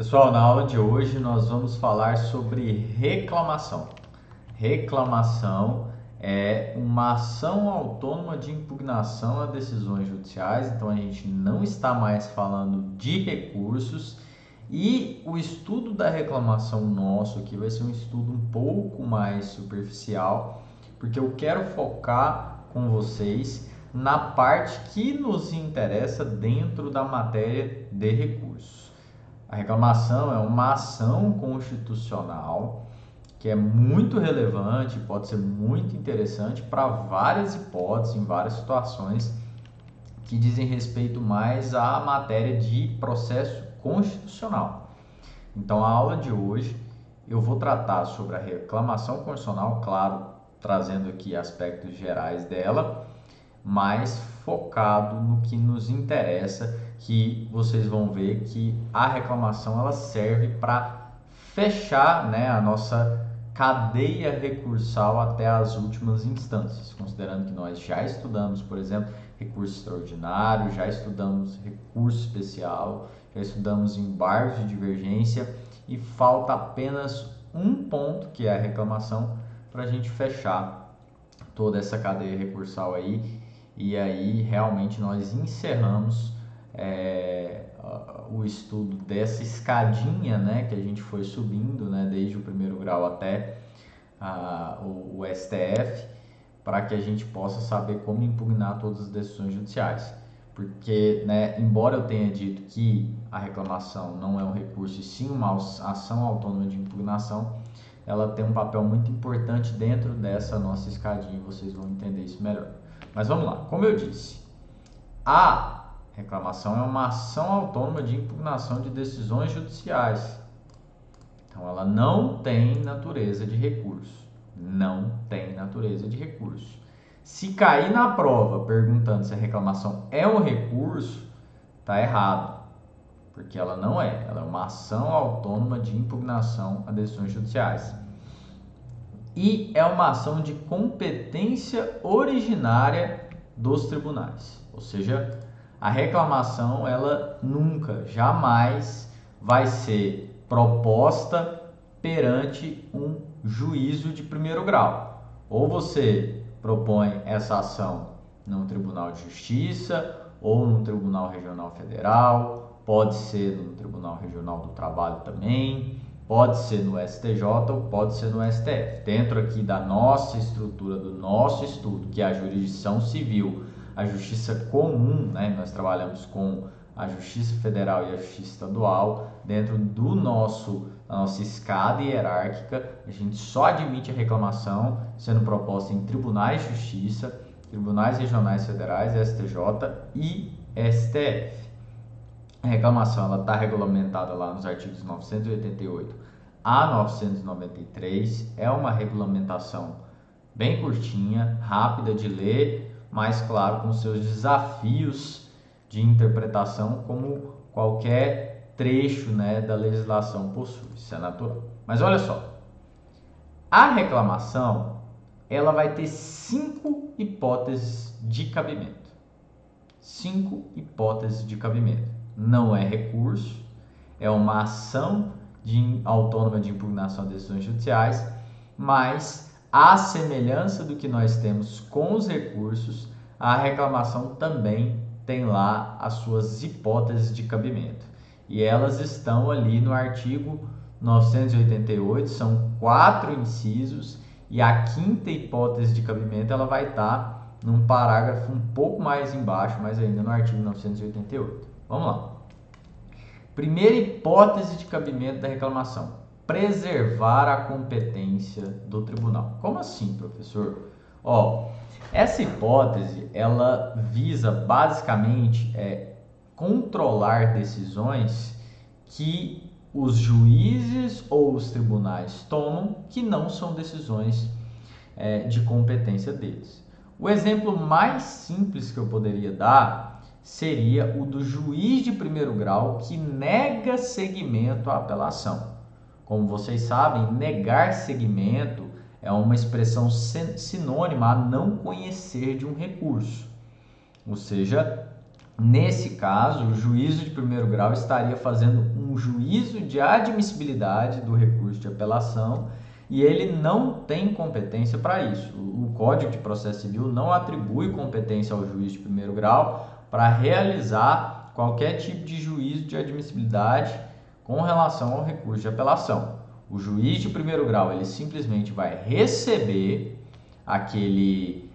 Pessoal, na aula de hoje nós vamos falar sobre reclamação. Reclamação é uma ação autônoma de impugnação a decisões judiciais, então a gente não está mais falando de recursos e o estudo da reclamação nosso aqui vai ser um estudo um pouco mais superficial, porque eu quero focar com vocês na parte que nos interessa dentro da matéria de recursos. A reclamação é uma ação constitucional que é muito relevante, pode ser muito interessante para várias hipóteses, em várias situações que dizem respeito mais à matéria de processo constitucional. Então, a aula de hoje eu vou tratar sobre a reclamação constitucional, claro, trazendo aqui aspectos gerais dela, mais focado no que nos interessa, que vocês vão ver que a reclamação ela serve para fechar, né, a nossa cadeia recursal até as últimas instâncias, considerando que nós já estudamos, por exemplo, recurso extraordinário, já estudamos recurso especial, já estudamos embargos de divergência e falta apenas um ponto, que é a reclamação, para a gente fechar toda essa cadeia recursal aí. E aí realmente nós encerramos o estudo dessa escadinha, né, que a gente foi subindo, né, desde o primeiro grau até o STF, para que a gente possa saber como impugnar todas as decisões judiciais. Porque, né, embora eu tenha dito que a reclamação não é um recurso e sim uma ação autônoma de impugnação, ela tem um papel muito importante dentro dessa nossa escadinha e vocês vão entender isso melhor. Mas vamos lá, como eu disse, a reclamação é uma ação autônoma de impugnação de decisões judiciais. Então, ela não tem natureza de recurso. Não tem natureza de recurso. Se cair na prova perguntando se a reclamação é um recurso, está errado. Porque ela não é. Ela é uma ação autônoma de impugnação a decisões judiciais. E é uma ação de competência originária dos tribunais. Ou seja, a reclamação ela nunca, jamais vai ser proposta perante um juízo de primeiro grau. Ou você propõe essa ação num tribunal de justiça ou num tribunal regional federal, pode ser no Tribunal Regional do Trabalho também, pode ser no STJ ou pode ser no STF. Dentro aqui da nossa estrutura, do nosso estudo, que é a jurisdição civil, a justiça comum, né? Nós trabalhamos com a Justiça Federal e a Justiça Estadual. Dentro da nossa escada hierárquica, a gente só admite a reclamação sendo proposta em tribunais de justiça, tribunais regionais federais, STJ e STF. A reclamação está regulamentada lá nos artigos 988 a 993. É uma regulamentação bem curtinha, rápida de ler, mas claro, com seus desafios de interpretação, como qualquer trecho, né, da legislação possui. Isso é natural. Mas olha só, a reclamação ela vai ter 5 hipóteses de cabimento. 5 hipóteses de cabimento. Não é recurso, é uma ação autônoma de impugnação de decisões judiciais, mas à semelhança do que nós temos com os recursos, a reclamação também tem lá as suas hipóteses de cabimento. E elas estão ali no artigo 988, são 4 incisos, e a 5ª hipótese de cabimento ela vai estar num parágrafo um pouco mais embaixo, mas ainda no artigo 988. Vamos lá. Primeira hipótese de cabimento da reclamação: preservar a competência do tribunal. Como assim, professor? Essa hipótese ela visa basicamente controlar decisões que os juízes ou os tribunais tomam que não são decisões de competência deles. O exemplo mais simples que eu poderia dar seria o do juiz de primeiro grau que nega seguimento à apelação. Como vocês sabem, negar seguimento é uma expressão sinônima a não conhecer de um recurso. Ou seja, Nesse caso, o juízo de primeiro grau estaria fazendo um juízo de admissibilidade do recurso de apelação e ele não tem competência para isso. O Código de Processo Civil não atribui competência ao juiz de primeiro grau para realizar qualquer tipo de juízo de admissibilidade com relação ao recurso de apelação. O juiz de primeiro grau ele simplesmente vai receber aquele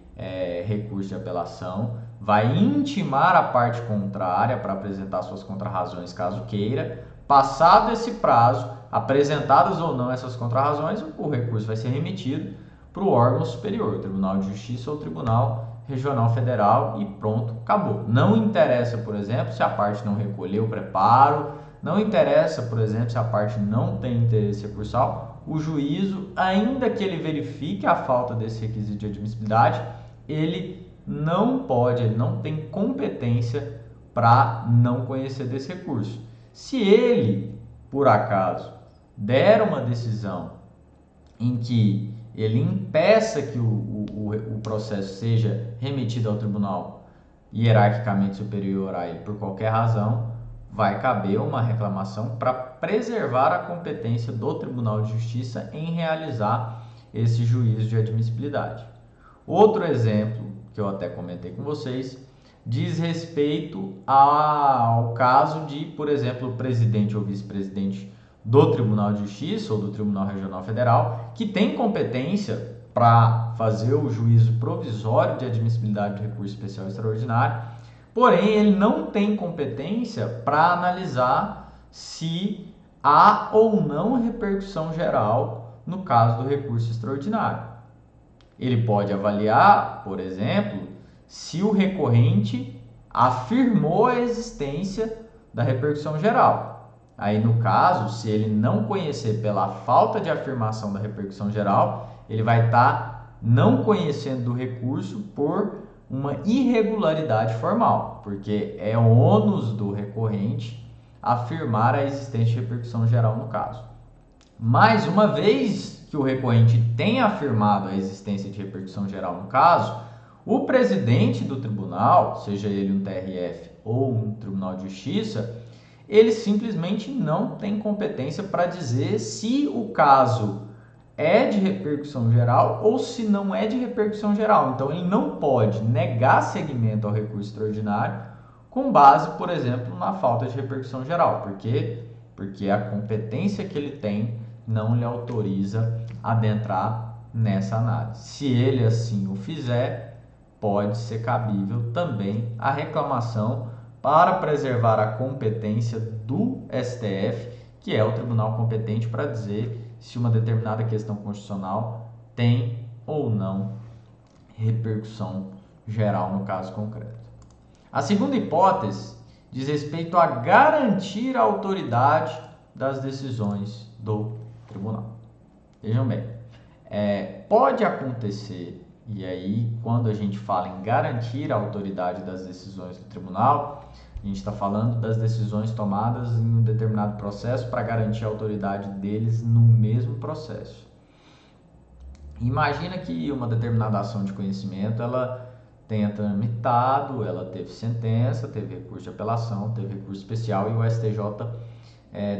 recurso de apelação, vai intimar a parte contrária para apresentar suas contrarrazões caso queira. Passado esse prazo, apresentadas ou não essas contrarrazões, o recurso vai ser remetido para o órgão superior, Tribunal de Justiça ou Tribunal Regional Federal e pronto, acabou. Não interessa, por exemplo, se a parte não recolheu o preparo, não interessa, por exemplo, se a parte não tem interesse recursal, o juízo, ainda que ele verifique a falta desse requisito de admissibilidade, ele não tem competência para não conhecer desse recurso. Se ele, por acaso, der uma decisão em que ele impeça que o processo seja remetido ao tribunal hierarquicamente superior a ele por qualquer razão, vai caber uma reclamação para preservar a competência do Tribunal de Justiça em realizar esse juízo de admissibilidade. Outro exemplo, que eu até comentei com vocês, diz respeito ao caso de, por exemplo, o presidente ou vice-presidente do Tribunal de Justiça ou do Tribunal Regional Federal, que tem competência para fazer o juízo provisório de admissibilidade do recurso especial extraordinário, porém ele não tem competência para analisar se há ou não repercussão geral no caso do recurso extraordinário. Ele pode avaliar, por exemplo, se o recorrente afirmou a existência da repercussão geral. Aí, no caso, se ele não conhecer pela falta de afirmação da repercussão geral, ele vai estar não conhecendo do recurso por uma irregularidade formal, porque é ônus do recorrente afirmar a existência de repercussão geral no caso. Mais uma vez que o recorrente tenha afirmado a existência de repercussão geral no caso, o presidente do tribunal, seja ele um TRF ou um Tribunal de Justiça, ele simplesmente não tem competência para dizer se o caso é de repercussão geral ou se não é de repercussão geral. Então, ele não pode negar seguimento ao recurso extraordinário com base, por exemplo, na falta de repercussão geral. Por quê? Porque a competência que ele tem não lhe autoriza a adentrar nessa análise. Se ele assim o fizer, pode ser cabível também a reclamação para preservar a competência do STF, que é o tribunal competente para dizer se uma determinada questão constitucional tem ou não repercussão geral no caso concreto. A segunda hipótese diz respeito a garantir a autoridade das decisões do tribunal. Vejam bem, pode acontecer, e aí quando a gente fala em garantir a autoridade das decisões do tribunal, a gente está falando das decisões tomadas em um determinado processo para garantir a autoridade deles no mesmo processo. Imagina que uma determinada ação de conhecimento, ela tenha tramitado, ela teve sentença, teve recurso de apelação, teve recurso especial e o STJ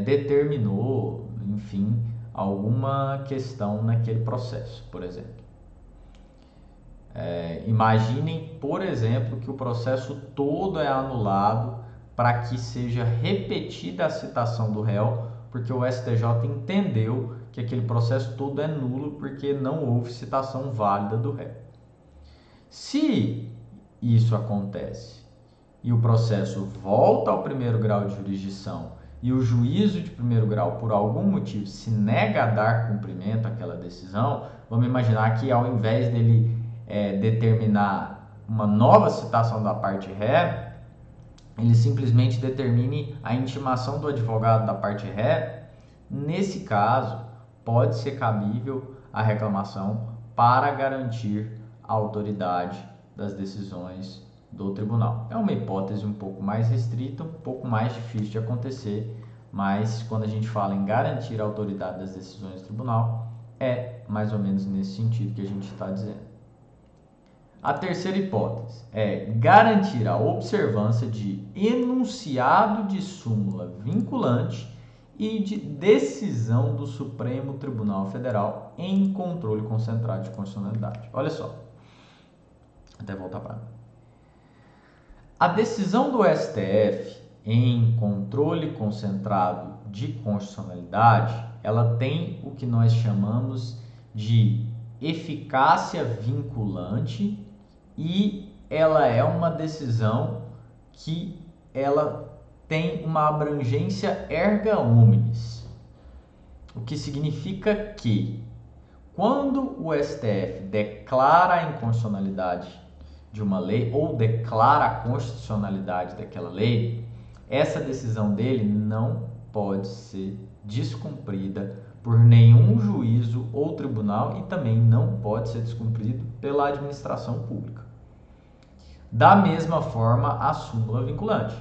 determinou, enfim, alguma questão naquele processo, por exemplo. Imaginem, por exemplo, que o processo todo é anulado para que seja repetida a citação do réu, porque o STJ entendeu que aquele processo todo é nulo porque não houve citação válida do réu. Se isso acontece e o processo volta ao primeiro grau de jurisdição e o juízo de primeiro grau, por algum motivo, se nega a dar cumprimento àquela decisão, vamos imaginar que ao invés dele determinar uma nova citação da parte ré, ele simplesmente determine a intimação do advogado da parte ré. Nesse caso, pode ser cabível a reclamação para garantir a autoridade das decisões do tribunal. É uma hipótese um pouco mais restrita, um pouco mais difícil de acontecer, mas quando a gente fala em garantir a autoridade das decisões do tribunal, é mais ou menos nesse sentido que a gente está dizendo. A terceira hipótese é garantir a observância de enunciado de súmula vinculante e de decisão do Supremo Tribunal Federal em controle concentrado de constitucionalidade. Olha só, até voltar para mim. A decisão do STF em controle concentrado de constitucionalidade, ela tem o que nós chamamos de eficácia vinculante e ela é uma decisão que ela tem uma abrangência erga omnes, o que significa que quando o STF declara a inconstitucionalidade de uma lei ou declara a constitucionalidade daquela lei, essa decisão dele não pode ser descumprida por nenhum juízo ou tribunal e também não pode ser descumprido pela administração pública. Da mesma forma, a súmula vinculante.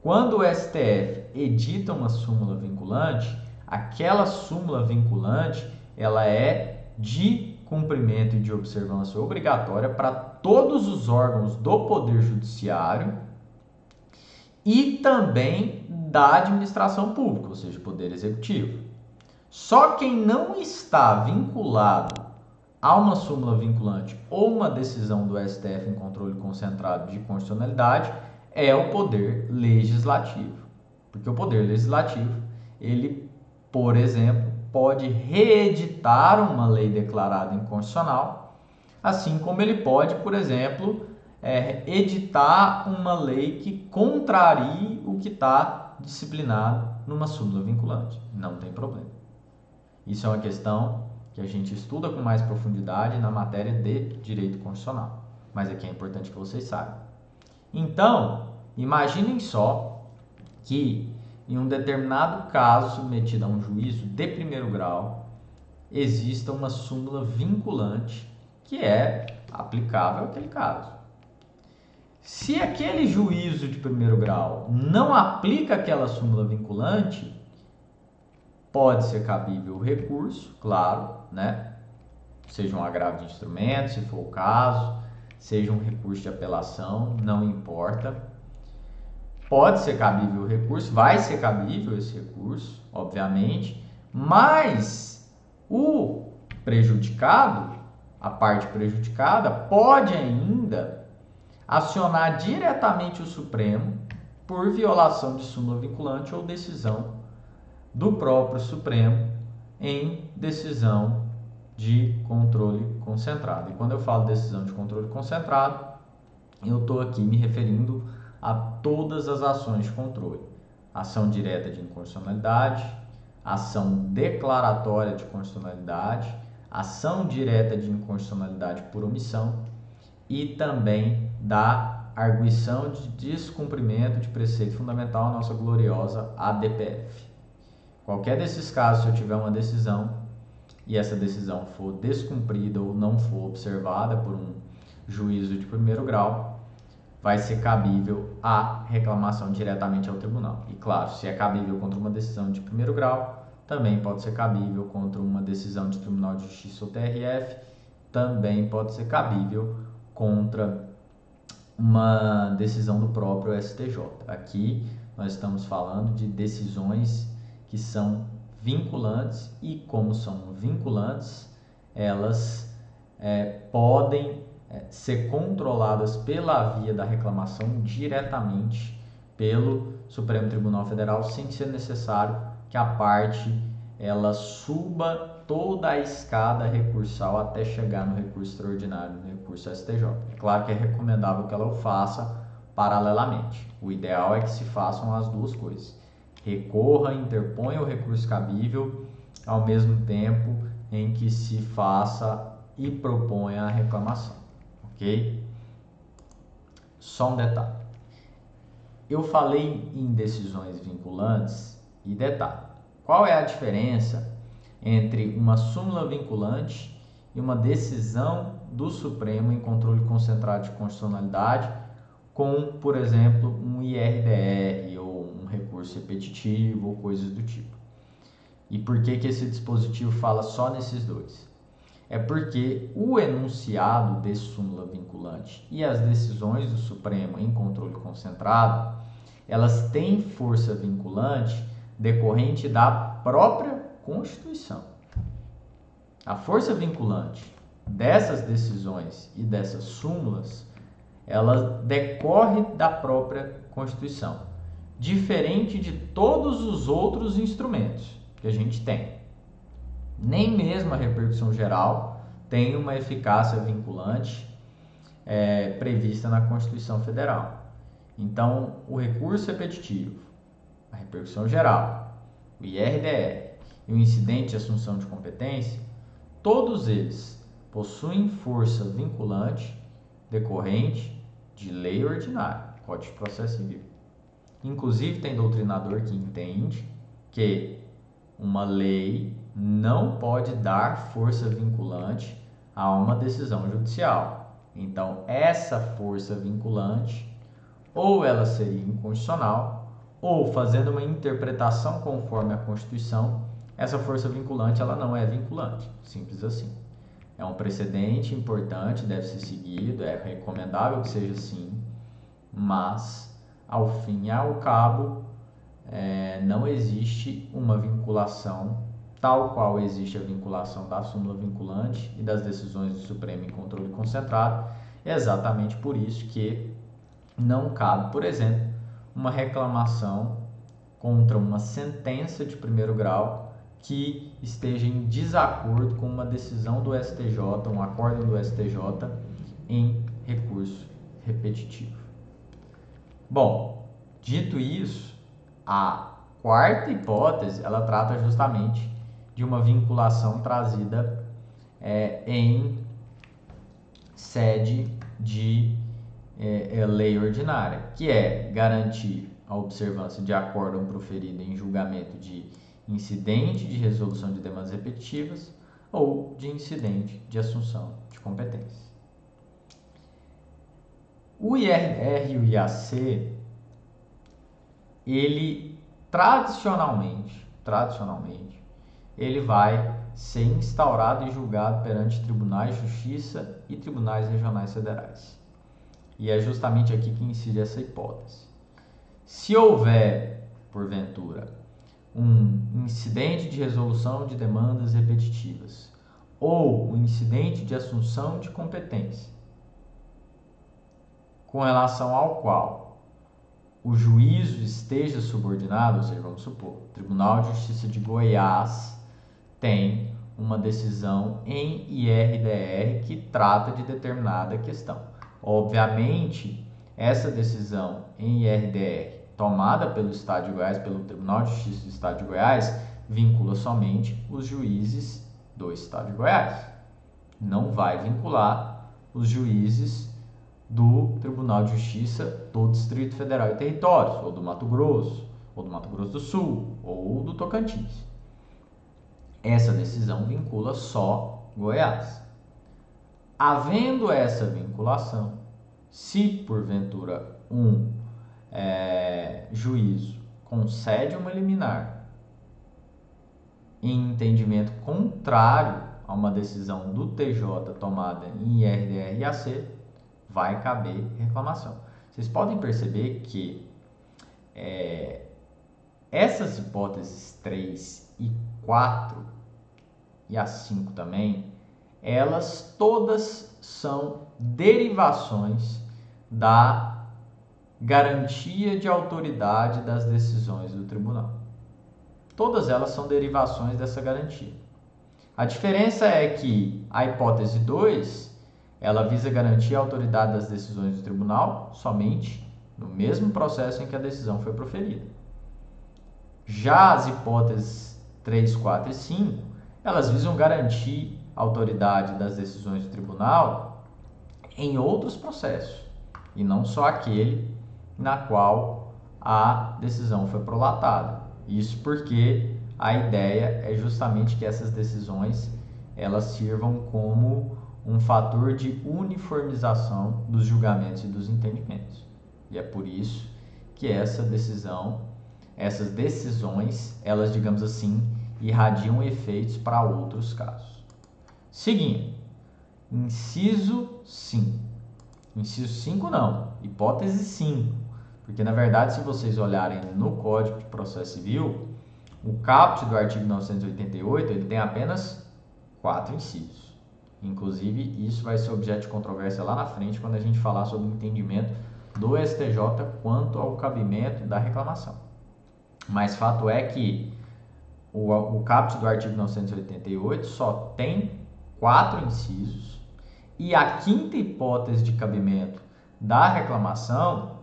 Quando o STF edita uma súmula vinculante, aquela súmula vinculante ela é de cumprimento e de observância obrigatória para todos os órgãos do Poder Judiciário e também da administração pública, ou seja, Poder Executivo. Só quem não está vinculado a uma súmula vinculante ou uma decisão do STF em controle concentrado de constitucionalidade é o Poder Legislativo. Porque o Poder Legislativo, ele, por exemplo, pode reeditar uma lei declarada inconstitucional, assim como ele pode, por exemplo, editar uma lei que contrarie o que está disciplinado numa súmula vinculante. Não tem problema. Isso é uma questão que a gente estuda com mais profundidade na matéria de direito constitucional. Mas aqui é importante que vocês saibam. Então, imaginem só que em um determinado caso submetido a um juízo de primeiro grau, exista uma súmula vinculante que é aplicável àquele caso. Se aquele juízo de primeiro grau não aplica aquela súmula vinculante, pode ser cabível o recurso, claro, né? Seja um agravo de instrumento, se for o caso, seja um recurso de apelação, não importa. Pode ser cabível o recurso, vai ser cabível esse recurso, obviamente, mas o prejudicado, a parte prejudicada, pode ainda acionar diretamente o Supremo por violação de súmula vinculante ou decisão do próprio Supremo em decisão de controle concentrado. E quando eu falo decisão de controle concentrado, eu estou aqui me referindo a todas as ações de controle. Ação direta de inconstitucionalidade, ação declaratória de constitucionalidade, ação direta de inconstitucionalidade por omissão e também da arguição de descumprimento de preceito fundamental, a nossa gloriosa ADPF. Qualquer desses casos, se eu tiver uma decisão e essa decisão for descumprida ou não for observada por um juízo de primeiro grau, vai ser cabível a reclamação diretamente ao tribunal. E claro, se é cabível contra uma decisão de primeiro grau, também pode ser cabível contra uma decisão de Tribunal de Justiça ou TRF, também pode ser cabível contra uma decisão do próprio STJ. Aqui nós estamos falando de decisões que são vinculantes e, como são vinculantes, elas podem ser controladas pela via da reclamação diretamente pelo Supremo Tribunal Federal, sem ser necessário que a parte ela suba toda a escada recursal até chegar no recurso extraordinário, no recurso STJ. É claro que é recomendável que ela o faça paralelamente. O ideal é que se façam as duas coisas. Recorra, interponha o recurso cabível, ao mesmo tempo em que se faça e proponha a reclamação, ok? Só um detalhe. Eu falei em decisões vinculantes e detalhe. Qual é a diferença entre uma súmula vinculante e uma decisão do Supremo em controle concentrado de constitucionalidade com, por exemplo, um IRDR ou um recurso repetitivo ou coisas do tipo? E por que esse dispositivo fala só nesses dois? É porque o enunciado de súmula vinculante e as decisões do Supremo em controle concentrado, elas têm força vinculante decorrente da própria Constituição. A força vinculante dessas decisões e dessas súmulas, ela decorre da própria Constituição, diferente de todos os outros instrumentos que a gente tem. Nem mesmo a repercussão geral tem uma eficácia vinculante prevista na Constituição Federal. Então, o recurso repetitivo, a repercussão geral, o IRDR e o incidente de assunção de competência, todos eles possuem força vinculante decorrente de lei ordinária, Código de Processo Civil. Inclusive, tem doutrinador que entende que uma lei não pode dar força vinculante a uma decisão judicial. Então, essa força vinculante, ou ela seria inconstitucional, ou fazendo uma interpretação conforme a Constituição, essa força vinculante ela não é vinculante. Simples assim. É um precedente importante, deve ser seguido, é recomendável que seja assim, mas, ao fim e ao cabo, não existe uma vinculação tal qual existe a vinculação da súmula vinculante e das decisões do Supremo em controle concentrado. É exatamente por isso que não cabe, por exemplo, uma reclamação contra uma sentença de primeiro grau que esteja em desacordo com uma decisão do STJ, um acórdão do STJ em recurso repetitivo. Bom, dito isso, a quarta hipótese, ela trata justamente de uma vinculação trazida em sede de lei ordinária, que é garantir a observância de acórdão proferido em julgamento de incidente de resolução de demandas repetitivas ou de incidente de assunção de competência. O IRR e o IAC, ele tradicionalmente, ele vai ser instaurado e julgado perante tribunais de justiça e tribunais regionais federais. E é justamente aqui que incide essa hipótese. Se houver, porventura, um incidente de resolução de demandas repetitivas ou um incidente de assunção de competência, com relação ao qual o juízo esteja subordinado, ou seja, vamos supor, o Tribunal de Justiça de Goiás tem uma decisão em IRDR que trata de determinada questão. Obviamente, essa decisão em IRDR tomada pelo Estado de Goiás, pelo Tribunal de Justiça do Estado de Goiás, vincula somente os juízes do Estado de Goiás. Não vai vincular os juízes do Tribunal de Justiça do Distrito Federal e Territórios, ou do Mato Grosso, ou do Mato Grosso do Sul, ou do Tocantins. Essa decisão vincula só Goiás. Havendo essa vinculação, se porventura um juízo concede uma liminar em entendimento contrário a uma decisão do TJ tomada em IRDR e AC, vai caber reclamação. Vocês podem perceber que essas hipóteses 3 e 4 e a 5 também, elas todas são derivações da garantia de autoridade das decisões do tribunal. Todas elas são derivações dessa garantia. A diferença é que a hipótese 2, ela visa garantir a autoridade das decisões do tribunal somente no mesmo processo em que a decisão foi proferida. Já as hipóteses 3, 4 e 5, elas visam garantir a autoridade das decisões do tribunal em outros processos, e não só aquele na qual a decisão foi prolatada. Isso porque a ideia é justamente que essas decisões elas sirvam como um fator de uniformização dos julgamentos e dos entendimentos. E é por isso que essas decisões, elas, digamos assim, irradiam efeitos para outros casos. Seguindo, inciso 5. Inciso 5 não, hipótese 5. Porque, na verdade, se vocês olharem no Código de Processo Civil, o caput do artigo 988 ele tem apenas 4 incisos. Inclusive, isso vai ser objeto de controvérsia lá na frente, quando a gente falar sobre o entendimento do STJ quanto ao cabimento da reclamação. Mas fato é que o caput do artigo 988 só tem 4 incisos e a quinta hipótese de cabimento da reclamação,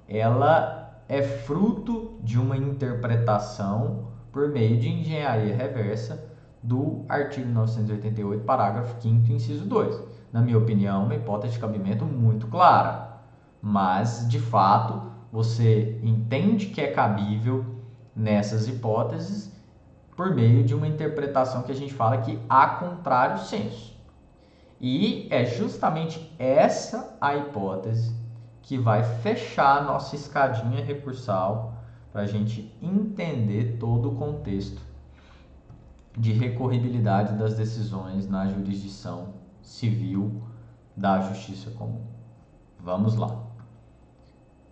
ela é fruto de uma interpretação por meio de engenharia reversa do artigo 988, parágrafo 5º, inciso 2. Na minha opinião, uma hipótese de cabimento muito clara, mas, de fato, você entende que é cabível nessas hipóteses por meio de uma interpretação que a gente fala que há contrário senso. E é justamente essa a hipótese que vai fechar a nossa escadinha recursal para a gente entender todo o contexto de recorribilidade das decisões na jurisdição civil da Justiça Comum. Vamos lá.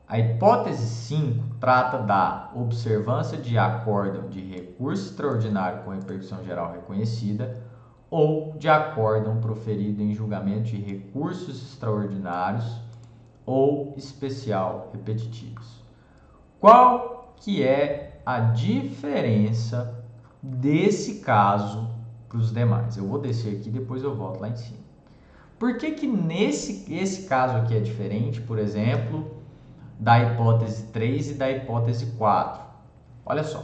A hipótese 5 trata da observância de acórdão de recurso extraordinário com repercussão geral reconhecida ou de acórdão proferido em julgamento de recursos extraordinários ou especial repetitivos. Qual que é a diferença desse caso para os demais? Eu vou descer aqui, depois eu volto lá em cima. Por que esse caso aqui é diferente, por exemplo, da hipótese 3 e da hipótese 4? Olha só,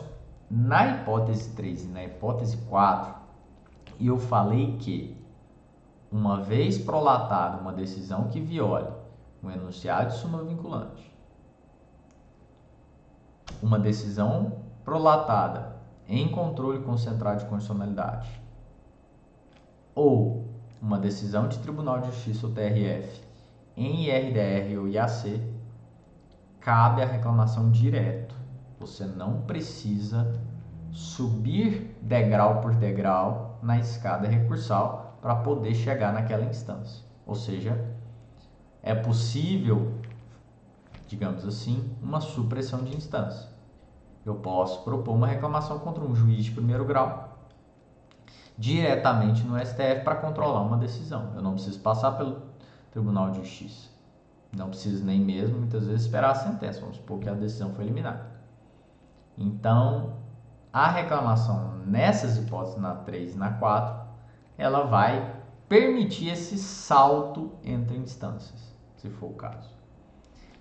na hipótese 3 e na hipótese 4, eu falei que, uma vez prolatada uma decisão que viole um enunciado de súmula vinculante, uma decisão prolatada em controle concentrado de constitucionalidade ou uma decisão de Tribunal de Justiça ou TRF em IRDR ou IAC, cabe a reclamação direto. Você não precisa subir degrau por degrau na escada recursal para poder chegar naquela instância. Ou seja, é possível, digamos assim, uma supressão de instância. Eu posso propor uma reclamação contra um juiz de primeiro grau diretamente no STF para controlar uma decisão. Eu não preciso passar pelo Tribunal de Justiça. Não preciso nem mesmo, muitas vezes, esperar a sentença. Vamos supor que a decisão foi eliminada. Então, a reclamação nessas hipóteses, na 3 e na 4, ela vai permitir esse salto entre instâncias, se for o caso.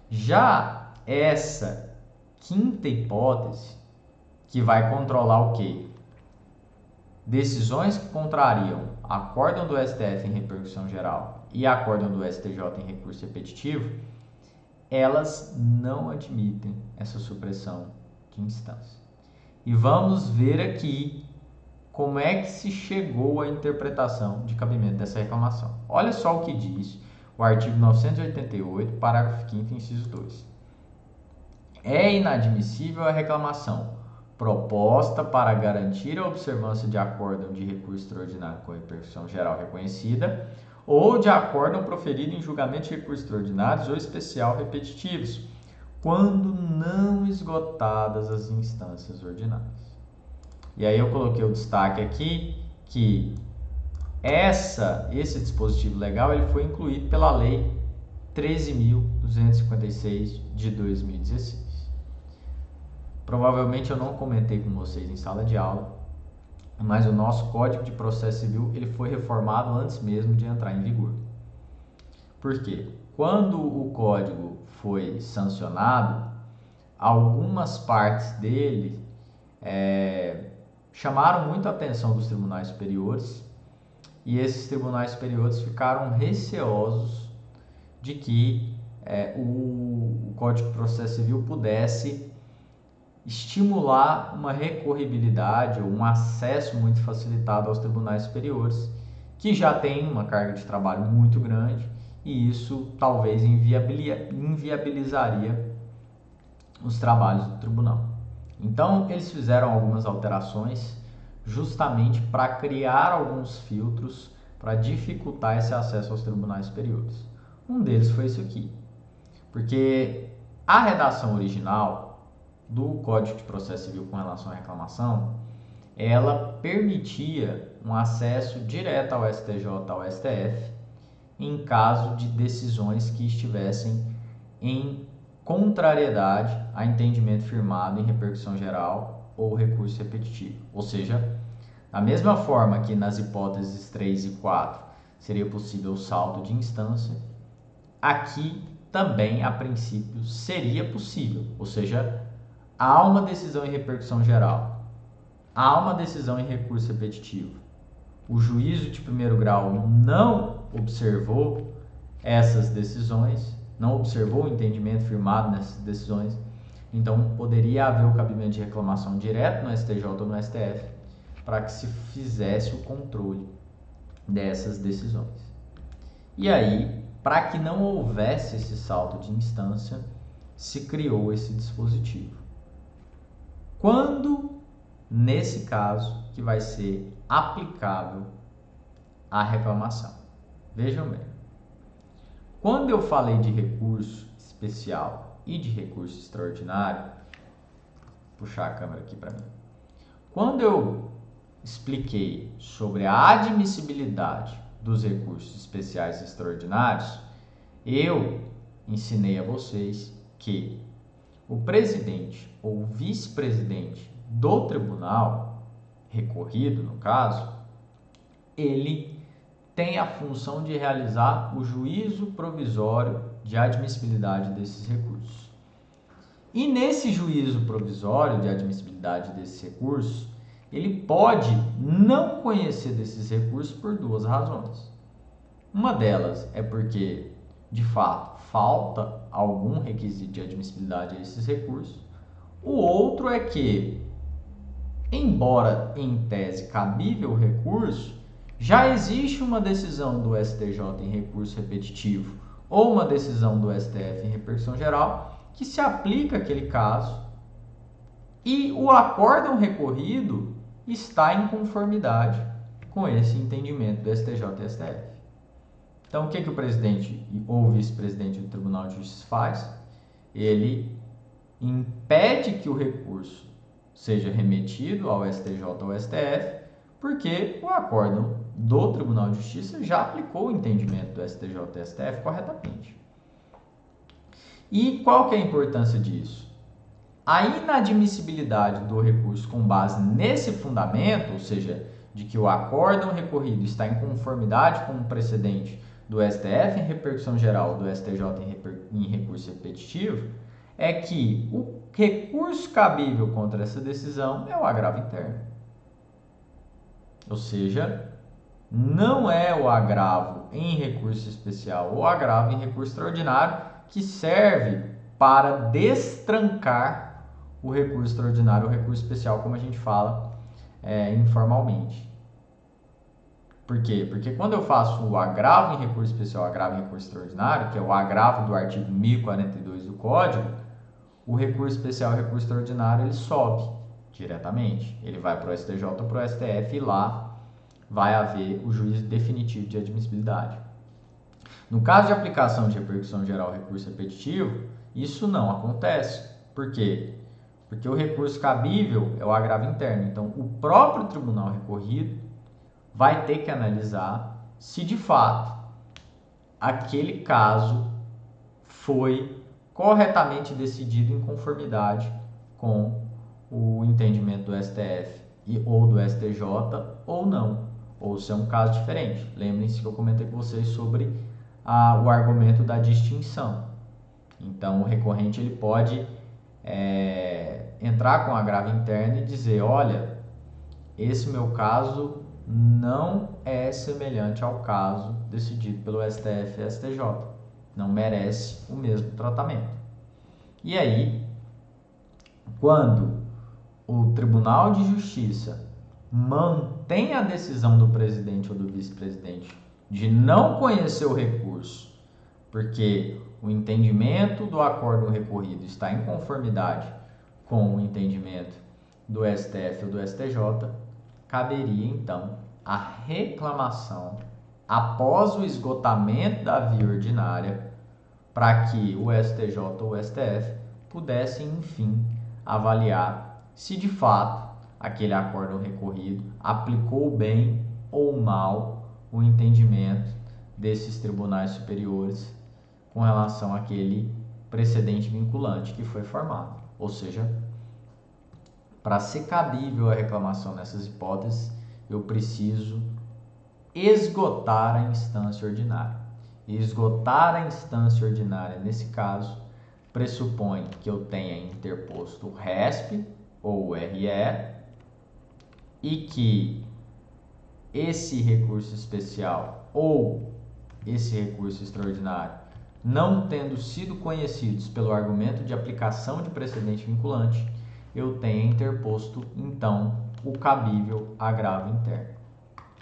Já essa quinta hipótese, que vai controlar o quê? Decisões que contrariam acórdão do STF em repercussão geral e acórdão do STJ em recurso repetitivo, elas não admitem essa supressão de instância. E vamos ver aqui como é que se chegou à interpretação de cabimento dessa reclamação. Olha só o que diz o artigo 988, parágrafo 5º, inciso 2. É inadmissível a reclamação proposta para garantir a observância de acórdão de recurso extraordinário com repercussão geral reconhecida ou de acórdão proferido em julgamento de recursos extraordinários ou especial repetitivos, quando não esgotadas as instâncias ordinárias. E aí eu coloquei o destaque aqui que esse dispositivo legal ele foi incluído pela Lei 13.256 de 2016. Provavelmente eu não comentei com vocês em sala de aula, mas o nosso Código de Processo Civil ele foi reformado antes mesmo de entrar em vigor. Por quê? Quando o código foi sancionado, algumas partes dele chamaram muito a atenção dos tribunais superiores e esses tribunais superiores ficaram receosos de que o Código de Processo Civil pudesse estimular uma recorribilidade ou um acesso muito facilitado aos tribunais superiores, que já tem uma carga de trabalho muito grande, e isso talvez inviabilizaria os trabalhos do tribunal. Então, eles fizeram algumas alterações justamente para criar alguns filtros para dificultar esse acesso aos tribunais superiores. Um deles foi isso aqui, porque a redação original do Código de Processo Civil com relação à reclamação, ela permitia um acesso direto ao STJ, ao STF, em caso de decisões que estivessem em contrariedade a entendimento firmado em repercussão geral ou recurso repetitivo. Ou seja, da mesma forma que nas hipóteses 3 e 4 seria possível o salto de instância, aqui também, a princípio, seria possível. Ou seja, há uma decisão em repercussão geral, há uma decisão em recurso repetitivo. O juízo de primeiro grau não observou essas decisões, não observou o entendimento firmado nessas decisões, então poderia haver o cabimento de reclamação direto no STJ ou no STF para que se fizesse o controle dessas decisões. E aí, para que não houvesse esse salto de instância, se criou esse dispositivo. Quando, nesse caso, que vai ser aplicável a reclamação? Vejam bem. Quando eu falei de recurso especial e de recurso extraordinário, vou puxar a câmera aqui para mim. Quando eu expliquei sobre a admissibilidade dos recursos especiais e extraordinários, eu ensinei a vocês que o presidente ou vice-presidente do tribunal recorrido, no caso, ele tem a função de realizar o juízo provisório de admissibilidade desses recursos. E nesse juízo provisório de admissibilidade desses recursos, ele pode não conhecer desses recursos por duas razões. Uma delas é porque, de fato, falta algum requisito de admissibilidade a esses recursos. O outro é que, embora em tese cabível o recurso, já existe uma decisão do STJ em recurso repetitivo ou uma decisão do STF em repercussão geral que se aplica àquele caso e o acórdão recorrido está em conformidade com esse entendimento do STJ e STF. Então, o que o presidente ou o vice-presidente do Tribunal de Justiça faz? Ele impede que o recurso seja remetido ao STJ ou STF, porque o acórdão do Tribunal de Justiça já aplicou o entendimento do STJ e STF corretamente. E qual que é a importância disso? A inadmissibilidade do recurso com base nesse fundamento, ou seja, de que o acórdão recorrido está em conformidade com o precedente do STF em repercussão geral, do STJ em recurso repetitivo, é que o recurso cabível contra essa decisão é o agravo interno. Ou seja, não é o agravo em recurso especial ou agravo em recurso extraordinário que serve para destrancar o recurso extraordinário ou recurso especial, como a gente fala informalmente. Por quê? Porque quando eu faço o agravo em recurso especial, agravo em recurso extraordinário, que é o agravo do artigo 1042 do Código, o recurso especial e o recurso extraordinário ele sobe diretamente. Ele vai para o STJ ou para o STF e lá vai haver o juízo definitivo de admissibilidade. No caso de aplicação de repercussão geral recurso repetitivo, isso não acontece. Por quê? Porque o recurso cabível é o agravo interno. Então, o próprio tribunal recorrido vai ter que analisar se de fato aquele caso foi corretamente decidido em conformidade com o entendimento do STF ou do STJ ou não, ou se é um caso diferente. Lembrem-se que eu comentei com vocês sobre o argumento da distinção. Então, o recorrente ele pode entrar com agravo interno e dizer, olha, esse meu caso não é semelhante ao caso decidido pelo STF e STJ. Não merece o mesmo tratamento. E aí, quando o Tribunal de Justiça mantém a decisão do presidente ou do vice-presidente de não conhecer o recurso, porque o entendimento do acórdão recorrido está em conformidade com o entendimento do STF ou do STJ, caberia então a reclamação após o esgotamento da via ordinária, para que o STJ ou o STF pudessem, enfim, avaliar se de fato aquele acórdão recorrido aplicou bem ou mal o entendimento desses tribunais superiores com relação àquele precedente vinculante que foi formado. Ou seja, para ser cabível a reclamação nessas hipóteses, eu preciso esgotar a instância ordinária. E esgotar a instância ordinária, nesse caso, pressupõe que eu tenha interposto o RESP ou o RE e que esse recurso especial ou esse recurso extraordinário, não tendo sido conhecidos pelo argumento de aplicação de precedente vinculante, eu tenha interposto, então, o cabível agravo interno.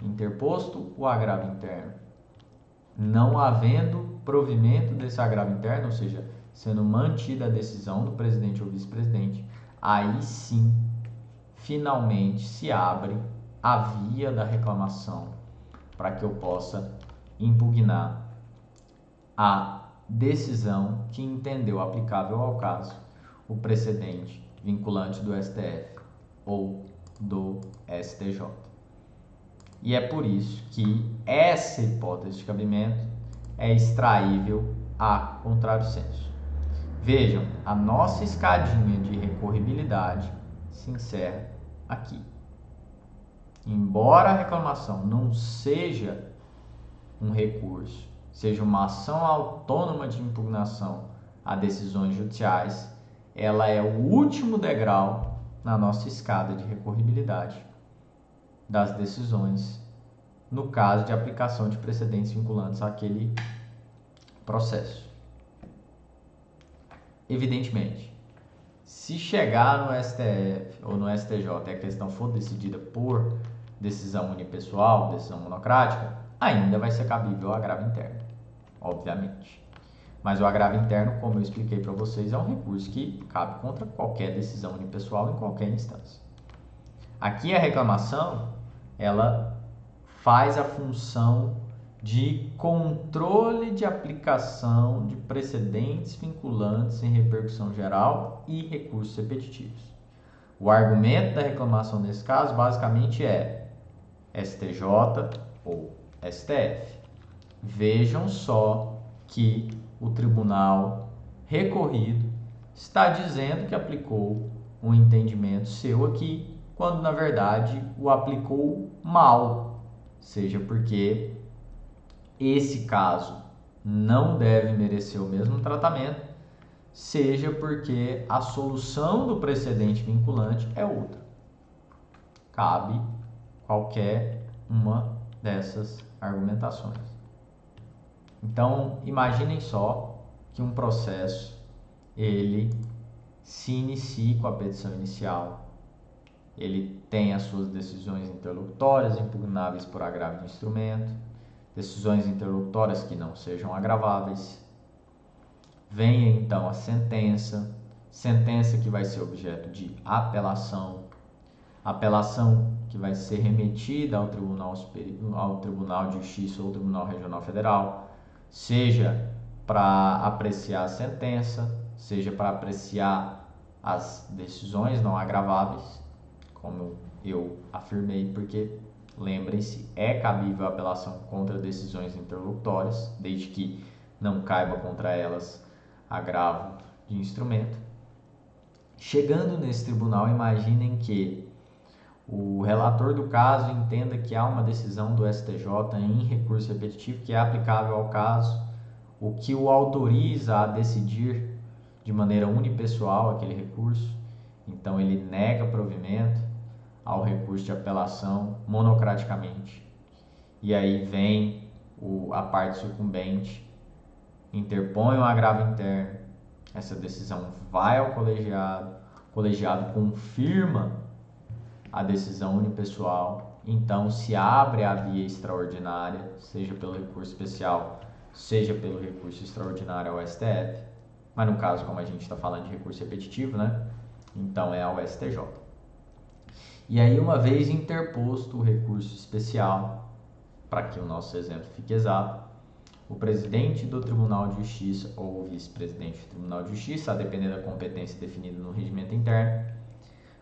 Interposto o agravo interno, não havendo provimento desse agravo interno, ou seja, sendo mantida a decisão do presidente ou vice-presidente, aí sim, finalmente se abre a via da reclamação para que eu possa impugnar a decisão que entendeu aplicável ao caso o precedente vinculante do STF ou do STJ. E é por isso que essa hipótese de cabimento é extraível a contrário sensu. Vejam, a nossa escadinha de recorribilidade se encerra aqui. Embora a reclamação não seja um recurso, seja uma ação autônoma de impugnação a decisões judiciais, ela é o último degrau na nossa escada de recorribilidade das decisões, no caso de aplicação de precedentes vinculantes àquele processo. Evidentemente, se chegar no STF ou no STJ e a questão for decidida por decisão unipessoal, decisão monocrática, ainda vai ser cabível o agravo interno, obviamente. Mas o agravo interno, como eu expliquei para vocês, é um recurso que cabe contra qualquer decisão unipessoal em qualquer instância. Aqui a reclamação, ela faz a função de controle de aplicação de precedentes vinculantes em repercussão geral e recursos repetitivos. O argumento da reclamação nesse caso basicamente é STJ ou STF. Vejam só que o tribunal recorrido está dizendo que aplicou um entendimento seu aqui, quando na verdade o aplicou mal, seja porque esse caso não deve merecer o mesmo tratamento, seja porque a solução do precedente vinculante é outra. Cabe qualquer uma dessas argumentações. Então, imaginem só que um processo, ele se inicie com a petição inicial, ele tem as suas decisões interlocutórias impugnáveis por agravo de instrumento, decisões interlocutórias que não sejam agraváveis. Venha então a sentença que vai ser objeto de apelação que vai ser remetida ao Tribunal de Justiça ou Tribunal Regional Federal, seja para apreciar a sentença, seja para apreciar as decisões não agraváveis, como eu afirmei, porque lembrem-se, é cabível a apelação contra decisões interlocutórias, desde que não caiba contra elas agravo de instrumento. Chegando nesse tribunal, imaginem que o relator do caso entenda que há uma decisão do STJ em recurso repetitivo que é aplicável ao caso, o que o autoriza a decidir de maneira unipessoal aquele recurso. Então ele nega provimento ao recurso de apelação monocraticamente. E aí vem a parte sucumbente, interpõe um agravo interno, essa decisão vai ao colegiado, o colegiado confirma a decisão unipessoal, então se abre a via extraordinária, seja pelo recurso especial, seja pelo recurso extraordinário ao STF, mas no caso, como a gente está falando de recurso repetitivo, né? Então é ao STJ. E aí, uma vez interposto o recurso especial, para que o nosso exemplo fique exato, o presidente do Tribunal de Justiça ou o vice-presidente do Tribunal de Justiça, a depender da competência definida no regimento interno,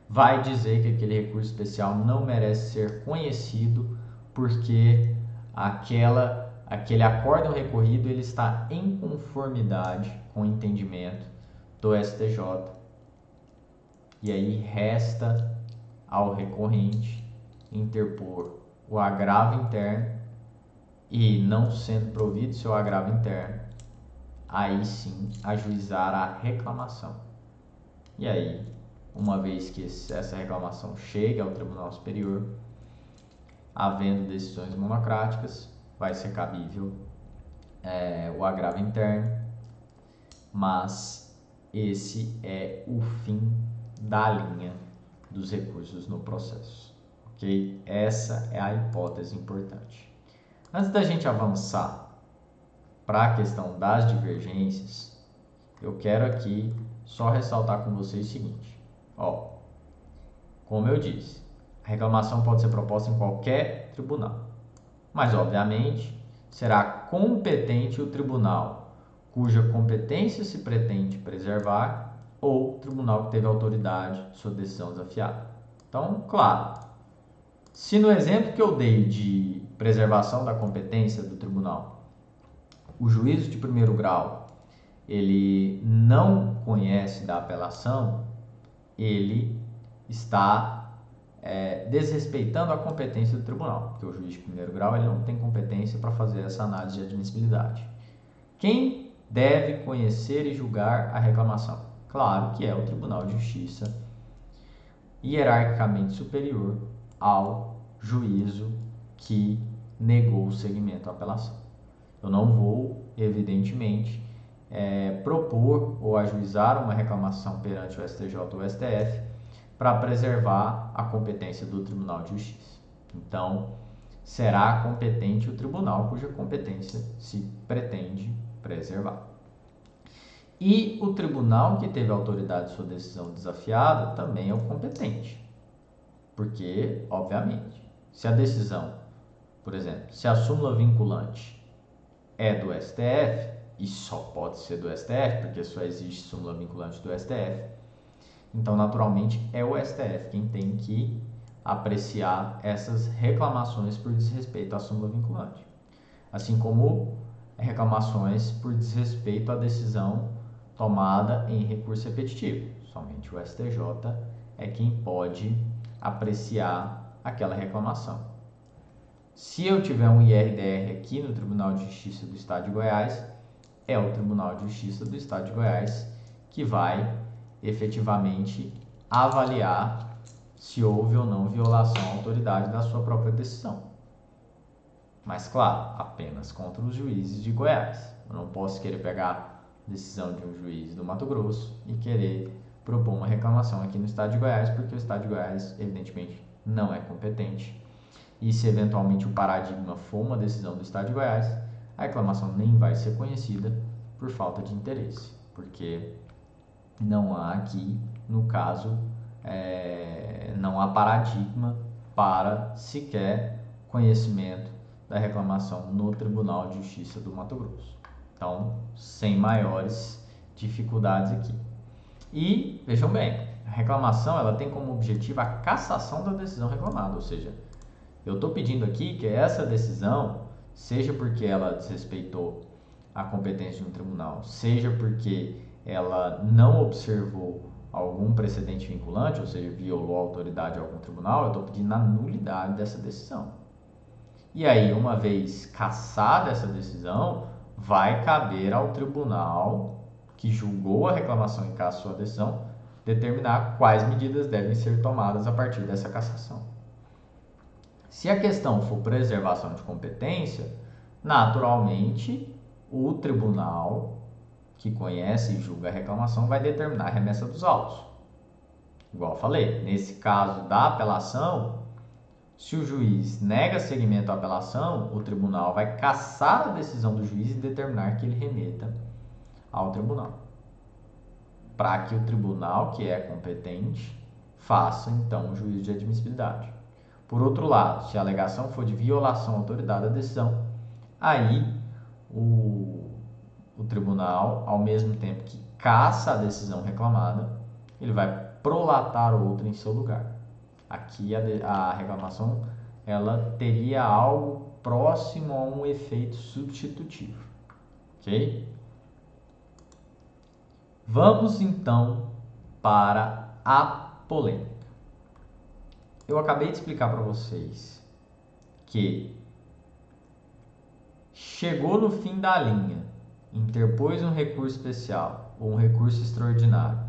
vai dizer que aquele recurso especial não merece ser conhecido porque aquele acórdão recorrido ele está em conformidade com o entendimento do STJ. E aí resta ao recorrente interpor o agravo interno e, não sendo provido seu agravo interno, aí sim ajuizar a reclamação. E aí, uma vez que essa reclamação chegue ao Tribunal Superior, havendo decisões monocráticas, vai ser cabível o agravo interno, mas esse é o fim da linha dos recursos no processo, ok? Essa é a hipótese importante. Antes da gente avançar para a questão das divergências, eu quero aqui só ressaltar com vocês o seguinte, como eu disse, a reclamação pode ser proposta em qualquer tribunal, mas obviamente será competente o tribunal cuja competência se pretende preservar ou o tribunal que teve autoridade de sua decisão desafiada. Então, claro, se no exemplo que eu dei de preservação da competência do tribunal, o juízo de primeiro grau ele não conhece da apelação, ele está desrespeitando a competência do tribunal, porque o juiz de primeiro grau ele não tem competência para fazer essa análise de admissibilidade. Quem deve conhecer e julgar a reclamação? Claro que é o Tribunal de Justiça, hierarquicamente superior ao juízo que negou o seguimento à apelação. Eu não vou, evidentemente, propor ou ajuizar uma reclamação perante o STJ ou o STF para preservar a competência do Tribunal de Justiça. Então, será competente o tribunal cuja competência se pretende preservar. E o tribunal que teve autoridade de sua decisão desafiada também é o competente. Porque, obviamente, se a decisão, por exemplo, se a súmula vinculante é do STF, e só pode ser do STF, porque só existe súmula vinculante do STF, então, naturalmente, é o STF quem tem que apreciar essas reclamações por desrespeito à súmula vinculante. Assim como reclamações por desrespeito à decisão tomada em recurso repetitivo. Somente o STJ é quem pode apreciar aquela reclamação. Se eu tiver um IRDR aqui no Tribunal de Justiça do Estado de Goiás, é o Tribunal de Justiça do Estado de Goiás que vai efetivamente avaliar se houve ou não violação à autoridade da sua própria decisão. Mas, claro, apenas contra os juízes de Goiás. Eu não posso querer pegar a decisão de um juiz do Mato Grosso e querer propor uma reclamação aqui no Estado de Goiás, porque o Estado de Goiás, evidentemente, não é competente. E se eventualmente o paradigma for uma decisão do Estado de Goiás, a reclamação nem vai ser conhecida por falta de interesse, porque não há aqui, no caso, não há paradigma para sequer conhecimento da reclamação no Tribunal de Justiça do Mato Grosso. Então, sem maiores dificuldades aqui. E, vejam bem, a reclamação ela tem como objetivo a cassação da decisão reclamada, ou seja, eu estou pedindo aqui que essa decisão, seja porque ela desrespeitou a competência de um tribunal, seja porque ela não observou algum precedente vinculante, ou seja, violou a autoridade de algum tribunal, eu estou pedindo a nulidade dessa decisão. E aí, uma vez cassada essa decisão, vai caber ao tribunal que julgou a reclamação e cassou a decisão determinar quais medidas devem ser tomadas a partir dessa cassação. Se a questão for preservação de competência, naturalmente o tribunal que conhece e julga a reclamação vai determinar a remessa dos autos. Igual eu falei, nesse caso da apelação, se o juiz nega seguimento à apelação, o tribunal vai cassar a decisão do juiz e determinar que ele remeta ao tribunal, para que o tribunal que é competente faça então o juízo de admissibilidade. Por outro lado, se a alegação for de violação à autoridade da decisão, aí o tribunal, ao mesmo tempo que cassa a decisão reclamada, ele vai prolatar outra em seu lugar. Aqui a reclamação ela teria algo próximo a um efeito substitutivo, ok? Vamos então para a polêmica. Eu acabei de explicar para vocês que chegou no fim da linha, interpôs um recurso especial ou um recurso extraordinário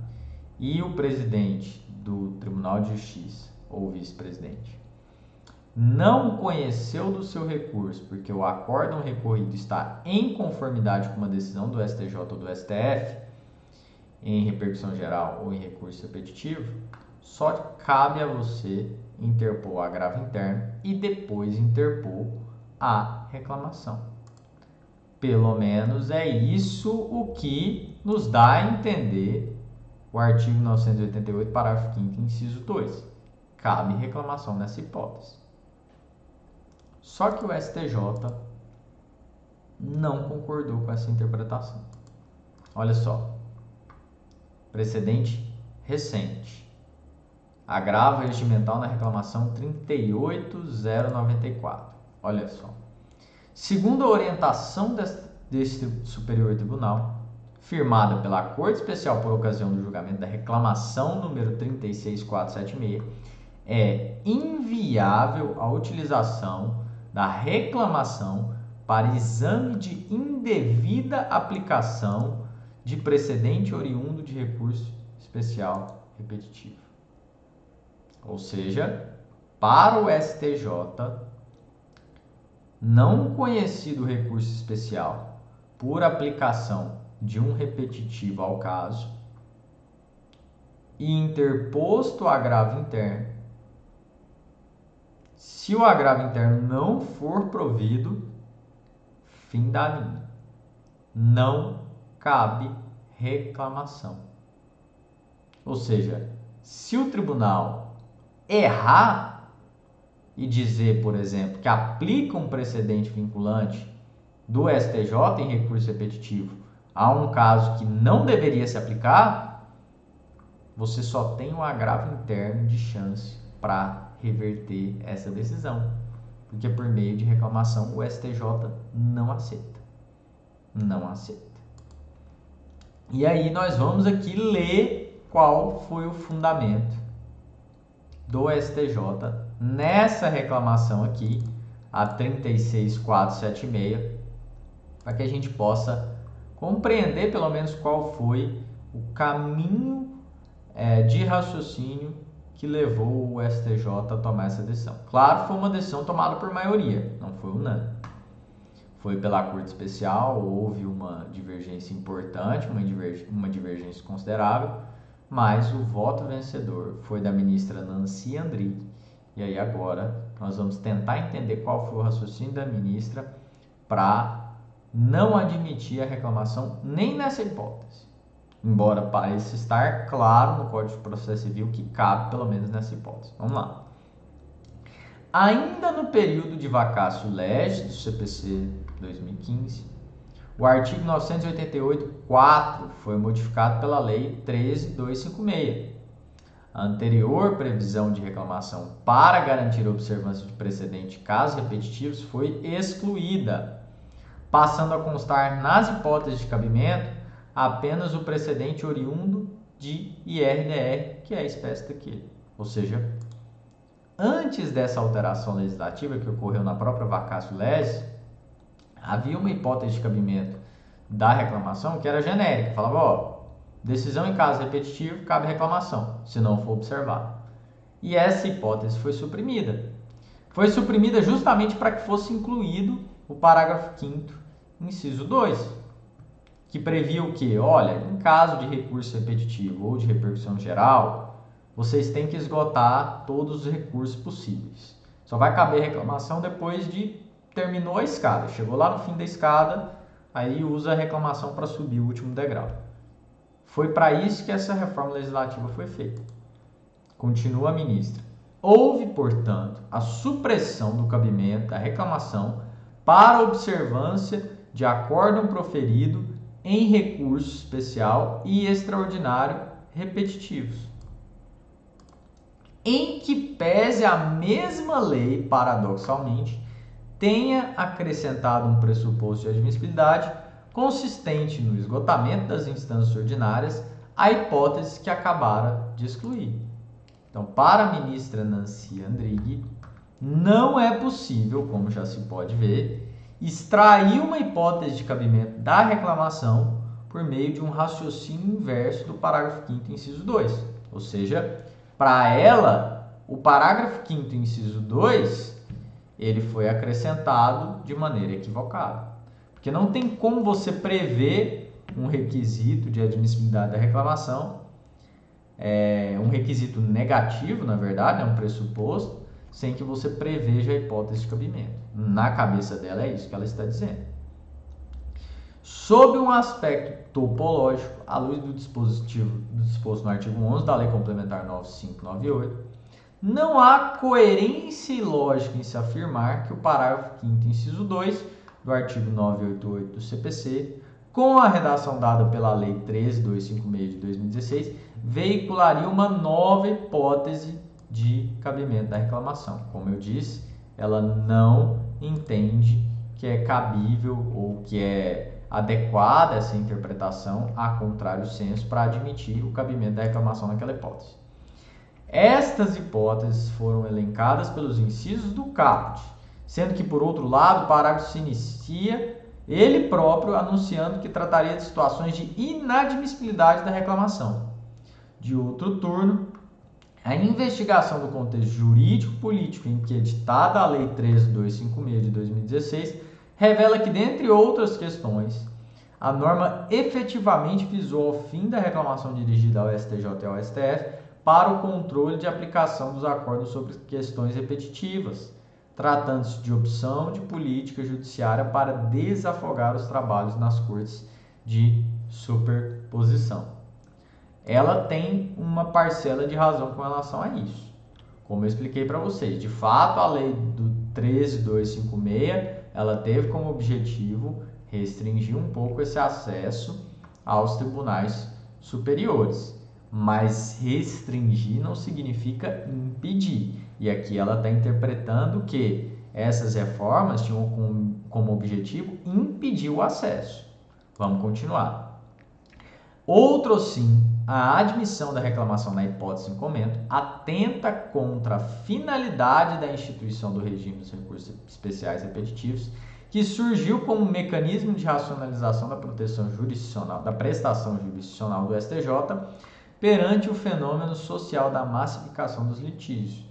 e o presidente do Tribunal de Justiça ou vice-presidente não conheceu do seu recurso porque o acórdão recorrido está em conformidade com uma decisão do STJ ou do STF, em repercussão geral ou em recurso repetitivo, só cabe a você interpor o agravo interno e depois interpor a reclamação. Pelo menos é isso o que nos dá a entender o artigo 988, parágrafo 5º, inciso 2. Cabe reclamação nessa hipótese. Só que o STJ não concordou com essa interpretação. Olha só. Precedente recente. Agravo regimental na reclamação 38094. Olha só. Segundo a orientação deste Superior Tribunal, firmada pela Corte Especial por ocasião do julgamento da reclamação número 36476, é inviável a utilização da reclamação para exame de indevida aplicação de precedente oriundo de recurso especial repetitivo. Ou seja, para o STJ, não conhecido recurso especial por aplicação de um repetitivo ao caso e interposto o agravo interno, se o agravo interno não for provido, fim da linha. Não cabe reclamação. Ou seja, se o tribunal errar e dizer, por exemplo, que aplica um precedente vinculante do STJ em recurso repetitivo a um caso que não deveria se aplicar, você só tem um agravo interno de chance para reverter essa decisão, porque por meio de reclamação o STJ não aceita. Não aceita. E aí nós vamos aqui ler qual foi o fundamento do STJ nessa reclamação aqui, a 36476, para que a gente possa compreender pelo menos qual foi o caminho de raciocínio que levou o STJ a tomar essa decisão. Claro, foi uma decisão tomada por maioria, não foi unânime. Foi pela Corte Especial, houve uma divergência importante, uma divergência considerável, mas o voto vencedor foi da ministra Nancy Andrighi. E aí agora nós vamos tentar entender qual foi o raciocínio da ministra para não admitir a reclamação nem nessa hipótese. Embora pareça estar claro no Código de Processo Civil que cabe pelo menos nessa hipótese. Vamos lá. Ainda no período de vacatio legis do CPC 2015, o artigo 988-4 foi modificado pela Lei 13.256. A anterior previsão de reclamação para garantir a observância de precedente em casos repetitivos foi excluída, passando a constar nas hipóteses de cabimento apenas o precedente oriundo de IRDR, que é a espécie daquele. Ou seja, antes dessa alteração legislativa que ocorreu na própria vacatio legis, havia uma hipótese de cabimento da reclamação que era genérica. Falava, decisão em caso repetitivo, cabe reclamação, se não for observado. E essa hipótese foi suprimida. Foi suprimida justamente para que fosse incluído o parágrafo 5º, inciso 2, que previa o quê? Olha, em caso de recurso repetitivo ou de repercussão geral, vocês têm que esgotar todos os recursos possíveis. Só vai caber reclamação depois de terminou a escada. Chegou lá no fim da escada, aí usa a reclamação para subir o último degrau. Foi para isso que essa reforma legislativa foi feita. Continua a ministra. Houve, portanto, a supressão do cabimento da reclamação para observância de acórdão proferido em recurso especial e extraordinário repetitivos, em que pese a mesma lei, paradoxalmente, tenha acrescentado um pressuposto de admissibilidade consistente no esgotamento das instâncias ordinárias, a hipótese que acabara de excluir. Então, para a ministra Nancy Andrighi, não é possível, como já se pode ver, extrair uma hipótese de cabimento da reclamação por meio de um raciocínio inverso do parágrafo 5º, inciso 2. Ou seja, para ela, o parágrafo 5º, inciso 2, ele foi acrescentado de maneira equivocada. Porque não tem como você prever um requisito de admissibilidade da reclamação, um requisito negativo, na verdade, um pressuposto, sem que você preveja a hipótese de cabimento. Na cabeça dela é isso que ela está dizendo. Sob um aspecto topológico, à luz do disposto no artigo 11 da Lei Complementar 9598, não há coerência e lógica em se afirmar que o parágrafo 5º, inciso 2, do artigo 988 do CPC, com a redação dada pela Lei 13.256 de 2016, veicularia uma nova hipótese de cabimento da reclamação. Como eu disse, ela não entende que é cabível ou que é adequada essa interpretação, a contrário senso, para admitir o cabimento da reclamação naquela hipótese. Estas hipóteses foram elencadas pelos incisos do caput, sendo que, por outro lado, o parágrafo se inicia ele próprio anunciando que trataria de situações de inadmissibilidade da reclamação. De outro turno, a investigação do contexto jurídico-político em que é editada a Lei 13.256 de 2016 revela que, dentre outras questões, a norma efetivamente visou ao fim da reclamação dirigida ao STJ e ao STF para o controle de aplicação dos acordos sobre questões repetitivas, tratando-se de opção de política judiciária para desafogar os trabalhos nas cortes de superposição. Ela tem uma parcela de razão com relação a isso. Como eu expliquei para vocês, de fato, a lei do 13.256, ela teve como objetivo restringir um pouco esse acesso aos tribunais superiores. Mas restringir não significa impedir. E aqui ela está interpretando que essas reformas tinham como objetivo impedir o acesso. Vamos continuar. Outro sim, a admissão da reclamação na hipótese em comento atenta contra a finalidade da instituição do regime dos recursos especiais repetitivos, que surgiu como mecanismo de racionalização da proteção jurisdicional, da prestação jurisdicional do STJ perante o fenômeno social da massificação dos litígios.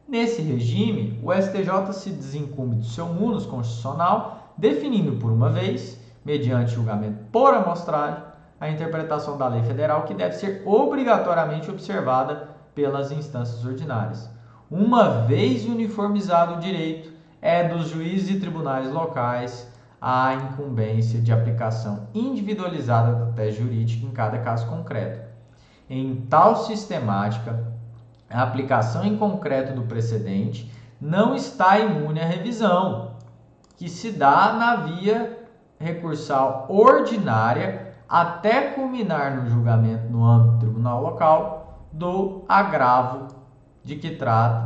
Nesse regime, o STJ se desincumbe do seu munus constitucional, definindo por uma vez, mediante julgamento por amostragem, a interpretação da lei federal que deve ser obrigatoriamente observada pelas instâncias ordinárias. Uma vez uniformizado o direito, é dos juízes e tribunais locais a incumbência de aplicação individualizada da tese jurídica em cada caso concreto. Em tal sistemática, a aplicação em concreto do precedente não está imune à revisão, que se dá na via recursal ordinária até culminar no julgamento no âmbito do tribunal local do agravo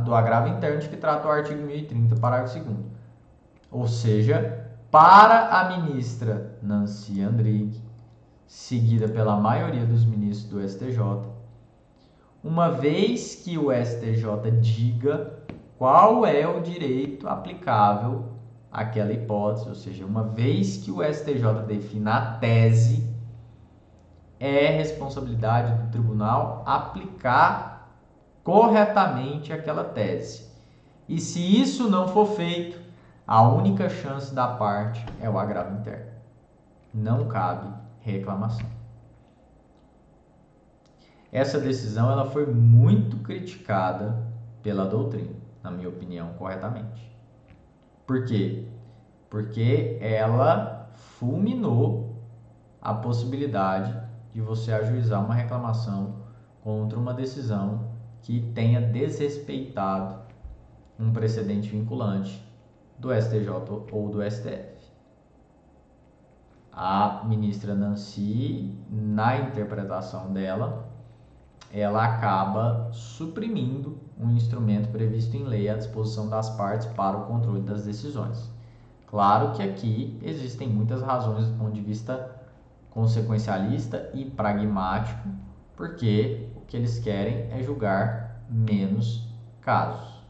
do agravo interno de que trata o artigo 1030, parágrafo 2º. Ou seja, para a ministra Nancy Andrighi, seguida pela maioria dos ministros do STJ, uma vez que o STJ diga qual é o direito aplicável àquela hipótese, ou seja, uma vez que o STJ defina a tese, é responsabilidade do tribunal aplicar corretamente aquela tese. E se isso não for feito, a única chance da parte é o agravo interno. Não cabe reclamação. Essa decisão ela foi muito criticada pela doutrina, na minha opinião, corretamente. Por quê? Porque ela fulminou a possibilidade de você ajuizar uma reclamação contra uma decisão que tenha desrespeitado um precedente vinculante do STJ ou do STF. A ministra Nancy, na interpretação dela, ela acaba suprimindo um instrumento previsto em lei à disposição das partes para o controle das decisões. Claro que aqui existem muitas razões do ponto de vista consequencialista e pragmático, porque o que eles querem é julgar menos casos.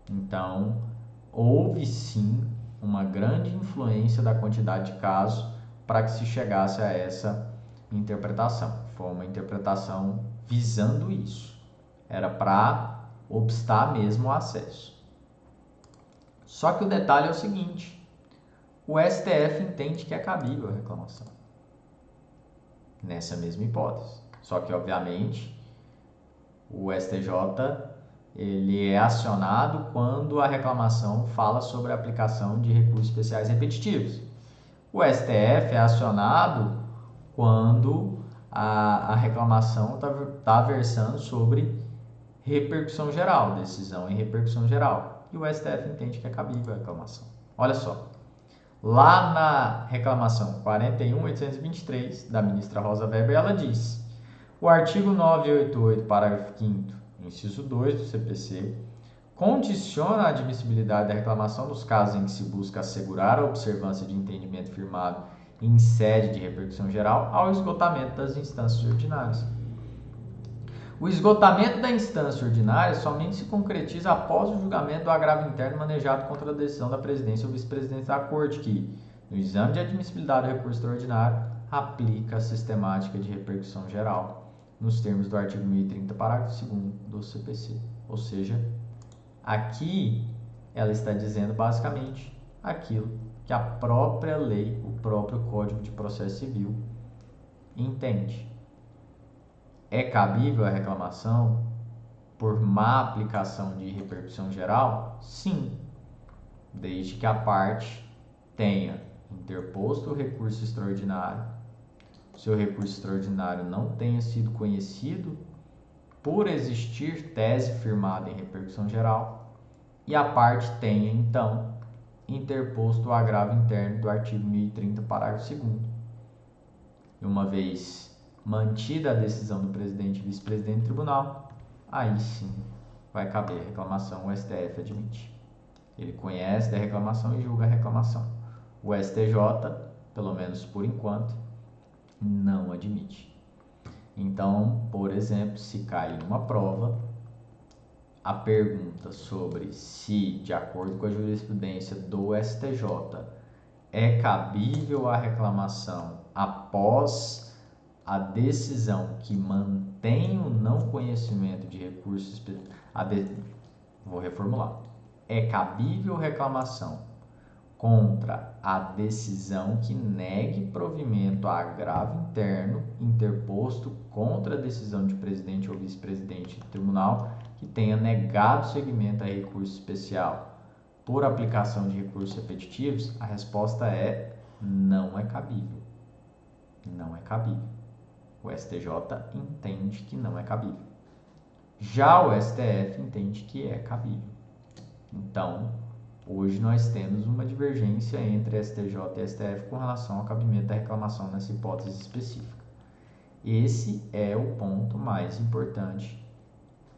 Então, houve sim uma grande influência da quantidade de casos para que se chegasse a essa interpretação. Foi uma interpretação visando isso. Era para obstar mesmo o acesso. Só que o detalhe é o seguinte: o STF entende que é cabível a reclamação nessa mesma hipótese. Só que, obviamente, o STJ ele é acionado quando a reclamação fala sobre a aplicação de recursos especiais repetitivos. O STF é acionado quando a reclamação está versando sobre repercussão geral, decisão em repercussão geral. E o STF entende que é cabível a reclamação. Olha só, lá na reclamação 41.823 da ministra Rosa Weber, ela diz: o artigo 988, parágrafo 5º, inciso 2 do CPC, condiciona a admissibilidade da reclamação nos casos em que se busca assegurar a observância de entendimento firmado em sede de repercussão geral ao esgotamento das instâncias ordinárias. O esgotamento da instância ordinária somente se concretiza após o julgamento do agravo interno manejado contra a decisão da presidência ou vice-presidente da Corte, que, no exame de admissibilidade do recurso extraordinário, aplica a sistemática de repercussão geral, nos termos do artigo 1030, parágrafo 2º do CPC. Ou seja, aqui ela está dizendo basicamente aquilo que a própria lei, o próprio Código de Processo Civil entende. É cabível a reclamação por má aplicação de repercussão geral? Sim, desde que a parte tenha interposto o recurso extraordinário, seu recurso extraordinário não tenha sido conhecido por existir tese firmada em repercussão geral e a parte tenha, então, interposto o agravo interno do artigo 1030, parágrafo 2º. E uma vez mantida a decisão do presidente e vice-presidente do tribunal, aí sim vai caber a reclamação, o STF admite. Ele conhece da reclamação e julga a reclamação. O STJ, pelo menos por enquanto, não admite. Então, por exemplo, se cair numa prova, a pergunta sobre se, de acordo com a jurisprudência do STJ, é cabível a reclamação após a decisão que mantém o não conhecimento de recursos... Vou reformular. É cabível reclamação contra a decisão que negue provimento a agravo interno interposto contra a decisão de presidente ou vice-presidente do tribunal que tenha negado seguimento a recurso especial por aplicação de recursos repetitivos? A resposta é: não é cabível. Não é cabível. O STJ entende que não é cabível. Já o STF entende que é cabível. Então, hoje nós temos uma divergência entre STJ e STF com relação ao cabimento da reclamação nessa hipótese específica. Esse é o ponto mais importante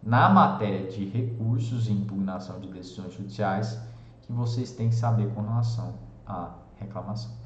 na matéria de recursos e impugnação de decisões judiciais que vocês têm que saber com relação à reclamação.